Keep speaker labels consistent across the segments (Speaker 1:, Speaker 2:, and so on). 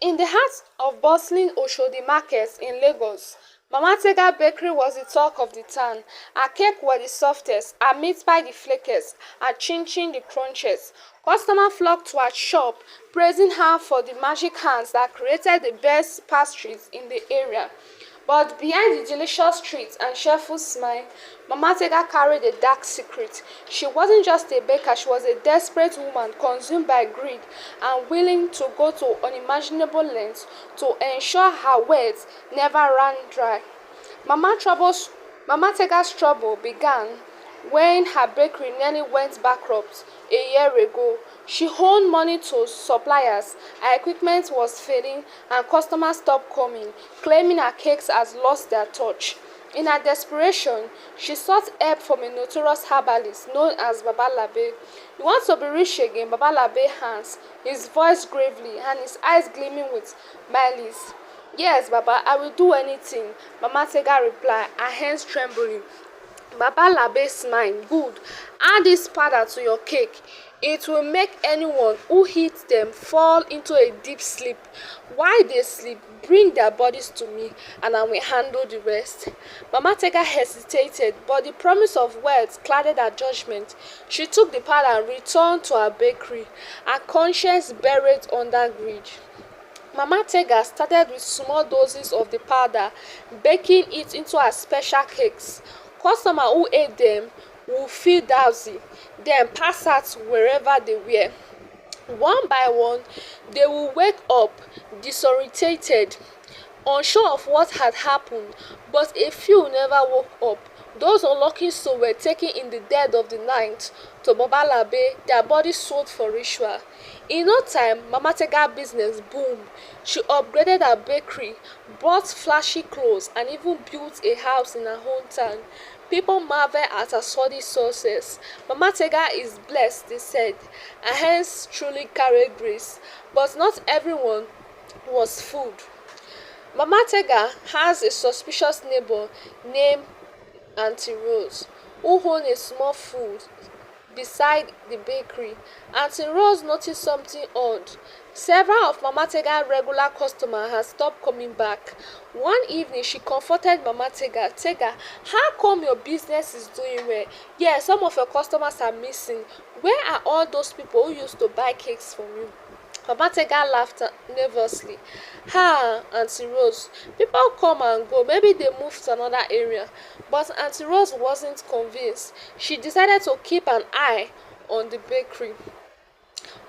Speaker 1: In the heart of bustling Oshodi markets in Lagos, Mama Tega bakery was the talk of the town. Her cake were the softest, her meat pie the flakiest, her chin-chin the crunchiest. Customers flocked to her shop, praising her for the magic hands that created the best pastries in the area. But behind the delicious treats and cheerful smile, Mama Tega carried a dark secret. She wasn't just a baker, she was a desperate woman consumed by greed and willing to go to unimaginable lengths to ensure her wells never ran dry. Mama Tega's trouble began when her bakery nearly went bankrupt a year ago. She owed money to suppliers, her equipment was failing, and customers stopped coming, claiming her cakes had lost their touch. In her desperation, she sought help from a notorious herbalist known as Baba Labe. "You want to be rich again?" Baba Labe hands, his voice gravely and his eyes gleaming with malice. "Yes, Baba, I will do anything," Mama Tega replied, her hands trembling. Baba Labe smiled. "Good. Add this powder to your cake. It will make anyone who eats them fall into a deep sleep. While they sleep, bring their bodies to me, and I will handle the rest." Mama Tega hesitated, but the promise of wealth clouded her judgment. She took the powder and returned to her bakery, her conscience buried under greed. Mama Tega started with small doses of the powder, baking it into her special cakes. Customers who ate them would feel drowsy, then pass out wherever they were. One by one, they would wake up disorientated, unsure of what had happened, but a few never woke up. Those unlucky souls were taken in the dead of the night to Baba Labe, their bodies sold for ritual. In no time, Mama Tega's business boomed. She upgraded her bakery, bought flashy clothes, and even built a house in her hometown. People marvel at her sordid success. Mama Tega is blessed, they said. Her hands truly carried grace, but not everyone was fooled. Mama Tega has a suspicious neighbor named Auntie Rose, who owned a small food beside the bakery. Auntie Rose noticed something odd. Several of Mama Tega's regular customers had stopped coming back. One evening, she confronted Mama Tega. "Tega, how come your business is doing well? Yes, some of your customers are missing. Where are all those people who used to buy cakes from you?" Mama Tega laughed nervously. "Ah, Auntie Rose, people come and go. Maybe they moved to another area." But Auntie Rose wasn't convinced. She decided to keep an eye on the bakery.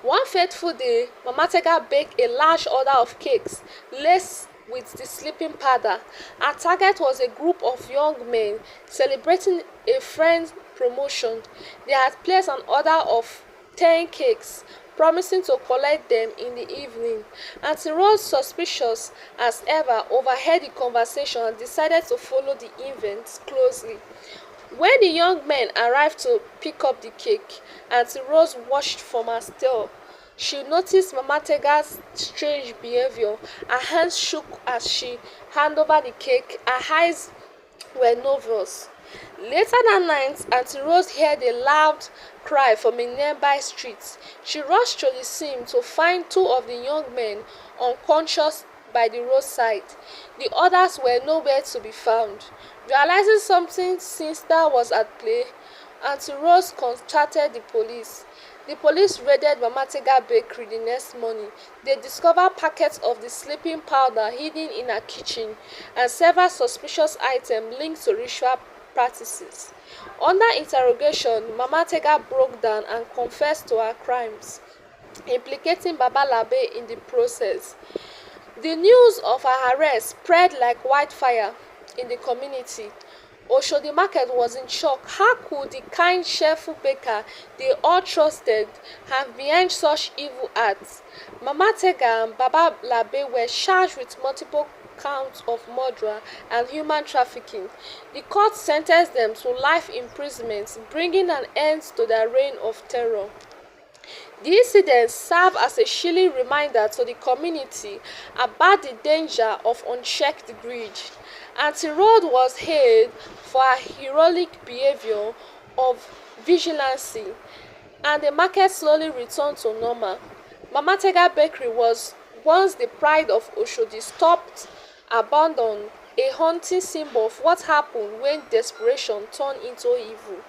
Speaker 1: One fateful day, Mama Tega baked a large order of cakes laced with the sleeping powder. Her target was a group of young men celebrating a friend's promotion. They had placed an order of 10 cakes, promising to collect them in the evening. Auntie Rose, suspicious as ever, overheard the conversation and decided to follow the events closely. When the young men arrived to pick up the cake, Auntie Rose watched from her stall. She noticed Mama Tega's strange behavior. Her hands shook as she handed over the cake. Her eyes were nervous. Later that night, Auntie Rose heard a loud cry from a nearby street. She rushed to the scene to find two of the young men unconscious by the roadside. The others were nowhere to be found. Realizing something sinister was at play, Auntie Rose contacted the police. The police raided Mama Tega bakery the next morning. They discovered packets of the sleeping powder hidden in her kitchen and several suspicious items linked to ritual practices. Under interrogation, Mama Tega broke down and confessed to her crimes, implicating Baba Labe in the process. The news of her arrest spread like wildfire in the community. Oshodi market was in shock. How could the kind, cheerful baker they all trusted have behind such evil acts? Mama Tega and Baba Labe were charged with multiple counts of murder and human trafficking. The court sentenced them to life imprisonment, bringing an end to their reign of terror. The incident served as a chilling reminder to the community about the danger of unchecked greed. Auntie Rose was hailed for her heroic behavior of vigilance, and the market slowly returned to normal. Mama Tega Bakery was once the pride of Oshodi stopped abandoned, a haunting symbol of what happened when desperation turned into evil.